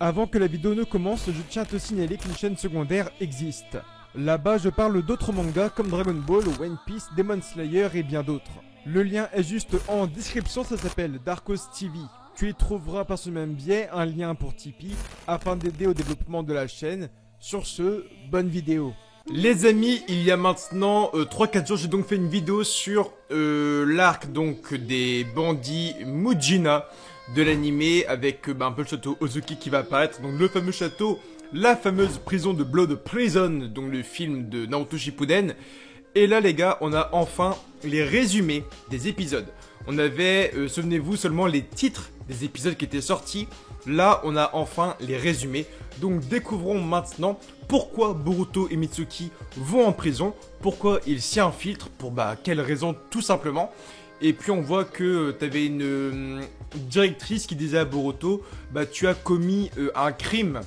Avant que la vidéo ne commence, je tiens à te signaler qu'une chaîne secondaire existe. Là-bas, je parle d'autres mangas comme Dragon Ball, One Piece, Demon Slayer et bien d'autres. Le lien est juste en description, ça s'appelle Darkos TV. Tu y trouveras par ce même biais un lien pour Tipeee afin d'aider au développement de la chaîne. Sur ce, bonne vidéo. Les amis, il y a maintenant 3-4 jours, j'ai donc fait une vidéo sur l'arc donc des bandits Mujina de l'animé avec un peu le château Ozuki qui va apparaître. Donc le fameux château, la fameuse prison de Blood Prison, donc le film de Naruto Shippuden. Et là les gars, on a enfin les résumés des épisodes. On avait, souvenez-vous, seulement les titres des épisodes qui étaient sortis. Là, on a enfin les résumés. Donc découvrons maintenant pourquoi Boruto et Mitsuki vont en prison, pourquoi ils s'y infiltrent, pour quelles raisons tout simplement. Et puis on voit que t'avais une directrice qui disait à Boruto, tu as commis un crime,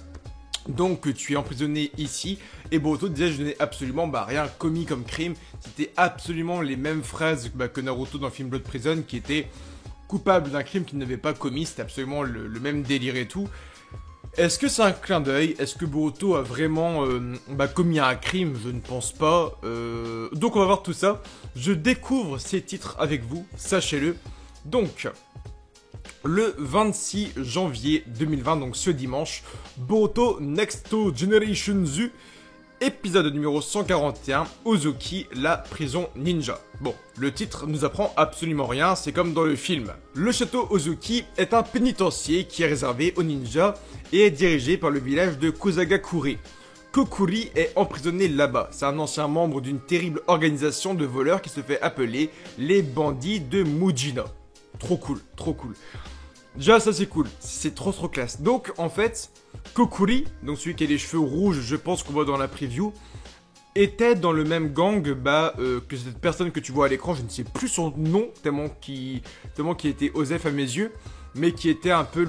donc tu es emprisonné ici. Et Boruto disait, je n'ai absolument rien commis comme crime. C'était absolument les mêmes phrases que Naruto dans le film Blood Prison, qui était coupable d'un crime qu'il n'avait pas commis. C'était absolument le même délire et tout. Est-ce que c'est un clin d'œil? Est-ce que Boruto a vraiment commis un crime? Je ne pense pas. Donc on va voir tout ça. Je découvre ces titres avec vous, sachez-le. Donc, le 26 janvier 2020, donc ce dimanche, Boruto Next Generation Z, épisode numéro 141, Ozuki, la prison ninja. Bon, le titre nous apprend absolument rien, c'est comme dans le film. Le château Ozuki est un pénitencier qui est réservé aux ninjas et est dirigé par le village de Kozagakure. Kokuri est emprisonné là-bas. C'est un ancien membre d'une terrible organisation de voleurs qui se fait appeler les bandits de Mujina. Trop cool, trop cool. Déjà ça c'est cool, c'est trop classe. Donc en fait, Kokuri, donc celui qui a les cheveux rouges, je pense qu'on voit dans la preview, était dans le même gang que cette personne que tu vois à l'écran. Je ne sais plus son nom, tellement qu'il était Osef à mes yeux, mais qui était un peu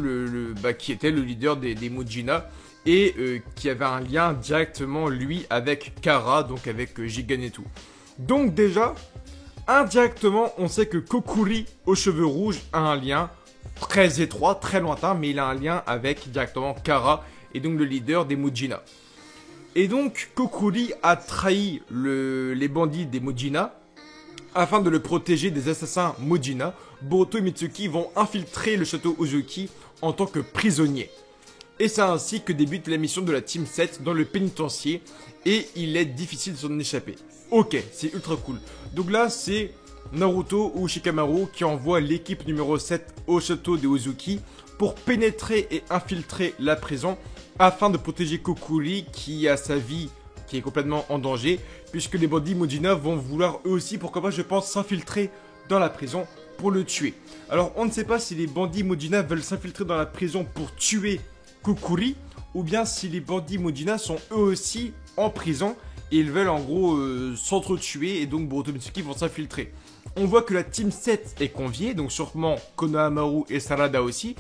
qui était le leader des Mujina, et qui avait un lien directement, lui, avec Kara, donc avec Jigen et tout. Donc déjà, indirectement, on sait que Kokuri, aux cheveux rouges, a un lien très étroit, très lointain, mais il a un lien avec directement Kara, et donc le leader des Mujina. Et donc, Kokuri a trahi les bandits des Mujina. Afin de le protéger des assassins Mujina, Boruto et Mitsuki vont infiltrer le château Ozuki en tant que prisonniers. Et c'est ainsi que débute la mission de la Team 7 dans le pénitencier, et il est difficile de s'en échapper. Ok, c'est ultra cool. Donc là, c'est Naruto ou Shikamaru qui envoie l'équipe numéro 7 au château de Ozuki pour pénétrer et infiltrer la prison afin de protéger Kokuri qui a sa vie qui est complètement en danger, puisque les bandits Mujina vont vouloir eux aussi, pourquoi pas je pense, s'infiltrer dans la prison pour le tuer. Alors on ne sait pas si les bandits Mujina veulent s'infiltrer dans la prison pour tuer Kokuri, ou bien si les bandits Mujina sont eux aussi en prison et ils veulent en gros s'entretuer, et donc Boruto et Mitsuki vont s'infiltrer. On voit que la Team 7 est conviée, donc sûrement Konohamaru et Sarada aussi.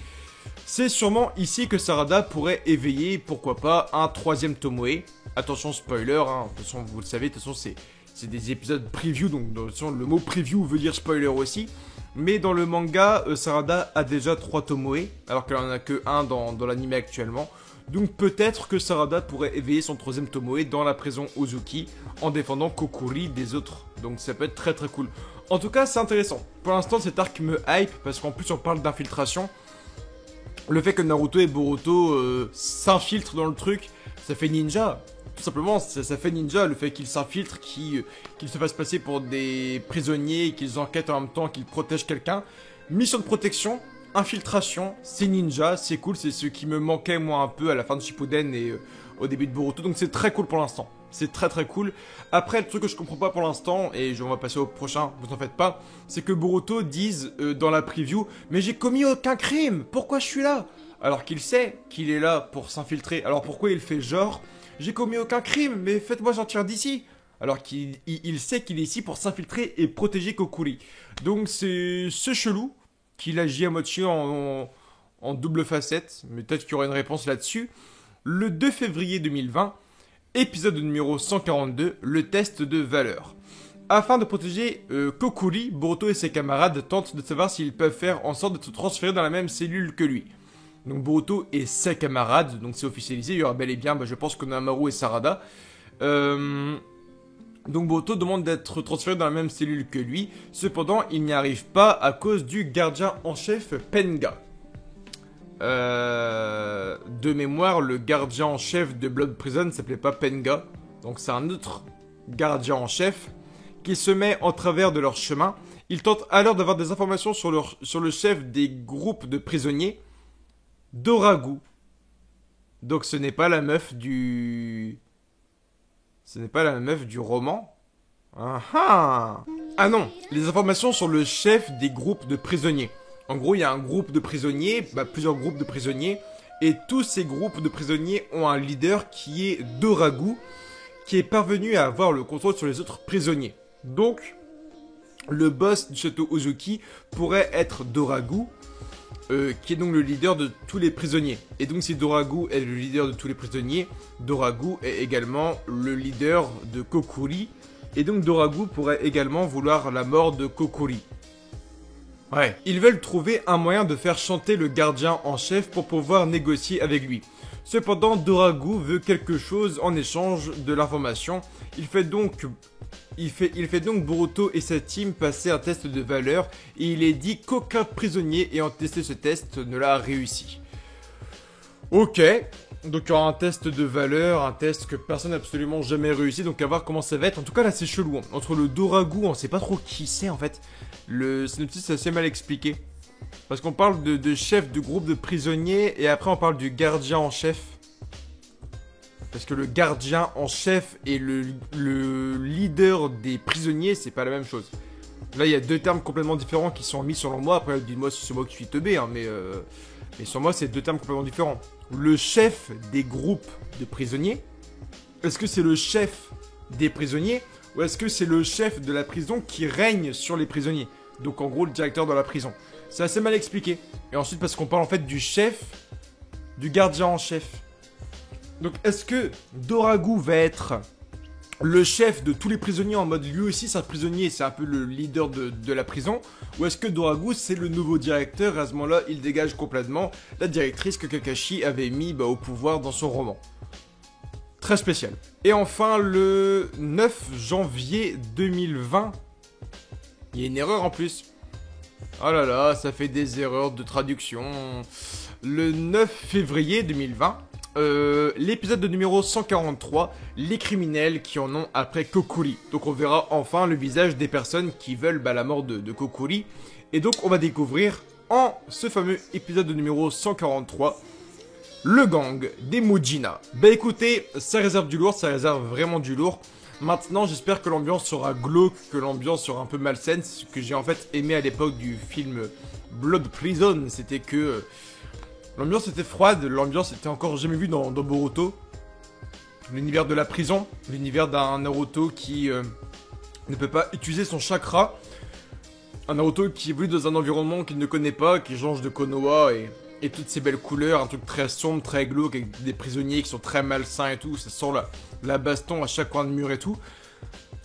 C'est sûrement ici que Sarada pourrait éveiller, pourquoi pas, un troisième Tomoe. Attention spoiler, de toute façon vous le savez, de toute façon c'est des épisodes preview, donc de toute façon, le mot preview veut dire spoiler aussi. Mais dans le manga, Sarada a déjà 3 Tomoe, alors qu'elle en a que 1 dans l'anime actuellement. Donc peut-être que Sarada pourrait éveiller son troisième Tomoe dans la prison Ozuki en défendant Kokuri des autres. Donc ça peut être très cool. En tout cas, c'est intéressant. Pour l'instant, cet arc me hype parce qu'en plus on parle d'infiltration. Le fait que Naruto et Boruto s'infiltrent dans le truc, ça fait ninja. Tout simplement, ça fait ninja, le fait qu'ils s'infiltrent, qu'ils se fassent passer pour des prisonniers, qu'ils enquêtent en même temps, qu'ils protègent quelqu'un. Mission de protection, infiltration, c'est ninja, c'est cool, c'est ce qui me manquait moi un peu à la fin de Shippuden et au début de Boruto, donc c'est très cool pour l'instant. C'est très cool. Après, le truc que je comprends pas pour l'instant, et on va passer au prochain, vous en faites pas, c'est que Boruto dise dans la preview, mais j'ai commis aucun crime, pourquoi je suis là? Alors qu'il sait qu'il est là pour s'infiltrer, alors pourquoi il fait genre, j'ai commis aucun crime, mais faites-moi sortir d'ici? Alors qu'il sait qu'il est ici pour s'infiltrer et protéger Kokuri. Donc c'est ce chelou qu'il agit à moitié en double facette, mais peut-être qu'il y aura une réponse là-dessus. Le 2 février 2020, épisode numéro 142, le test de valeur. Afin de protéger Kokuri, Boruto et ses camarades tentent de savoir s'ils peuvent faire en sorte de se transférer dans la même cellule que lui. Donc Boruto et ses camarades, donc c'est officialisé, il y aura bel et bien, je pense que Namaru et Sarada. Donc Boruto demande d'être transféré dans la même cellule que lui, cependant il n'y arrive pas à cause du gardien en chef Penga. De mémoire, le gardien en chef de Blood Prison ne s'appelait pas Penga, donc c'est un autre gardien en chef qui se met en travers de leur chemin. Il tente alors d'avoir des informations sur le chef des groupes de prisonniers, Doragu. Donc ce n'est pas la meuf du... Ce n'est pas la meuf du roman. Ah non, les informations sur le chef des groupes de prisonniers. En gros, il y a un groupe de prisonniers, plusieurs groupes de prisonniers, et tous ces groupes de prisonniers ont un leader qui est Doragu, qui est parvenu à avoir le contrôle sur les autres prisonniers. Donc, le boss du château Ozuki pourrait être Doragu, qui est donc le leader de tous les prisonniers. Et donc si Doragu est le leader de tous les prisonniers, Doragu est également le leader de Kokuri. Et donc Doragu pourrait également vouloir la mort de Kokuri. Ouais. Ils veulent trouver un moyen de faire chanter le gardien en chef pour pouvoir négocier avec lui. Cependant, Doragu veut quelque chose en échange de l'information. Il fait donc Boruto et sa team passer un test de valeur et il est dit qu'aucun prisonnier ayant testé ce test ne l'a réussi. Ok, donc il y aura un test de valeur, un test que personne n'a absolument jamais réussi, donc à voir comment ça va être. En tout cas là c'est chelou, hein. Entre le Doragu, on sait pas trop qui c'est en fait. Le synopsis c'est assez mal expliqué. Parce qu'on parle de chef de groupe de prisonniers et après on parle du gardien en chef. Parce que le gardien en chef et le leader des prisonniers, c'est pas la même chose. Là, il y a deux termes complètement différents qui sont mis selon moi. Après, dis-moi si c'est moi qui suis teubé, hein, mais sur moi, c'est deux termes complètement différents. Le chef des groupes de prisonniers, est-ce que c'est le chef des prisonniers ou est-ce que c'est le chef de la prison qui règne sur les prisonniers? Donc, en gros, le directeur de la prison. C'est assez mal expliqué. Et ensuite, parce qu'on parle en fait du chef, du gardien en chef. Donc, est-ce que Doragu va être le chef de tous les prisonniers en mode lui aussi c'est un prisonnier, c'est un peu le leader de la prison? Ou est-ce que Doragu c'est le nouveau directeur et à ce moment-là il dégage complètement la directrice que Kakashi avait mis au pouvoir dans son roman? Très spécial. Et enfin, le 9 janvier 2020, il y a une erreur en plus. Oh là là, ça fait des erreurs de traduction. Le 9 février 2020, l'épisode de numéro 143, les criminels qui en ont après Kokuri. Donc on verra enfin le visage des personnes qui veulent la mort de Kokuri. Et donc on va découvrir en ce fameux épisode de numéro 143, le gang des Mujina. Écoutez, ça réserve du lourd, ça réserve vraiment du lourd. Maintenant, j'espère que l'ambiance sera glauque, que l'ambiance sera un peu malsaine. Ce que j'ai en fait aimé à l'époque du film Blood Prison, c'était que l'ambiance était froide, l'ambiance était encore jamais vue dans Boruto. L'univers de la prison, l'univers d'un Naruto qui ne peut pas utiliser son chakra. Un Naruto qui évolue dans un environnement qu'il ne connaît pas, qui change de Konoha et toutes ces belles couleurs, un truc très sombre, très glauque, avec des prisonniers qui sont très malsains et tout, ça sent la baston à chaque coin de mur et tout.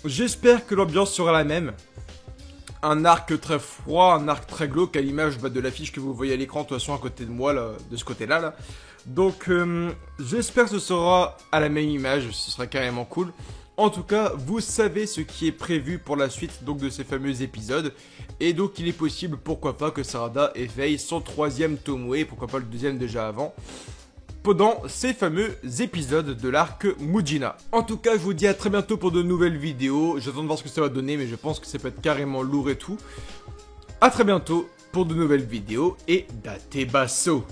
J'espère que l'ambiance sera la même. Un arc très froid, un arc très glauque à l'image de l'affiche que vous voyez à l'écran, de toute façon à côté de moi, là, de ce côté-là. Là. Donc j'espère que ce sera à la même image, ce sera carrément cool. En tout cas, vous savez ce qui est prévu pour la suite donc de ces fameux épisodes. Et donc il est possible, pourquoi pas, que Sarada éveille son 3e Tomoe, pourquoi pas le 2e déjà avant, pendant ces fameux épisodes de l'arc Mujina. En tout cas, je vous dis à très bientôt pour de nouvelles vidéos. J'attends de voir ce que ça va donner, mais je pense que ça peut être carrément lourd et tout. A très bientôt pour de nouvelles vidéos et Date Basso.